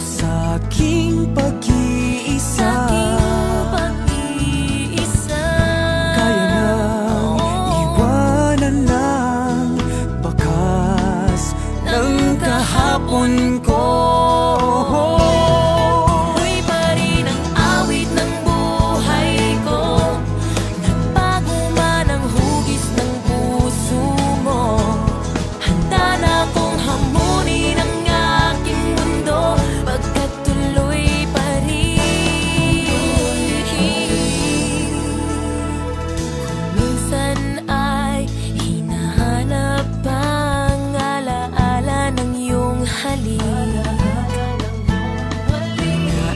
sa aking pag-iisa. Kaya nang iwanan lang bakas ng kahapon ko.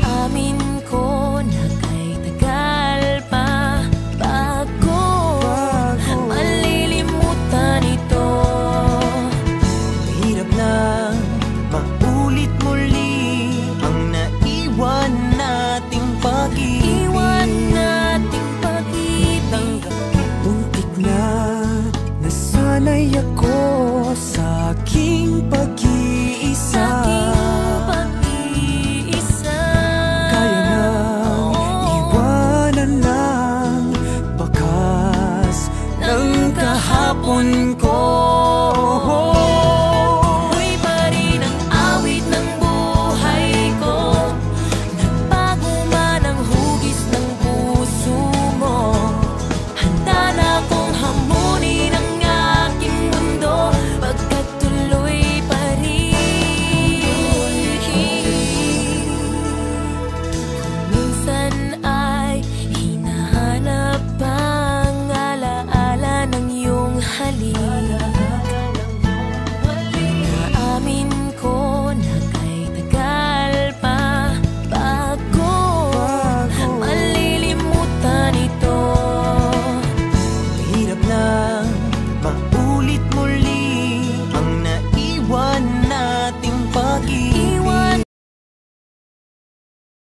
Naamin ko na kay tagal pa bago malilimutan ito. Mahirap lang maulit muli ang naiwan nating pag-ibig. Muntik na nasanay ako sa aking pag-iisa. Kaya nang iwanan lang bakas ng kahapon ko.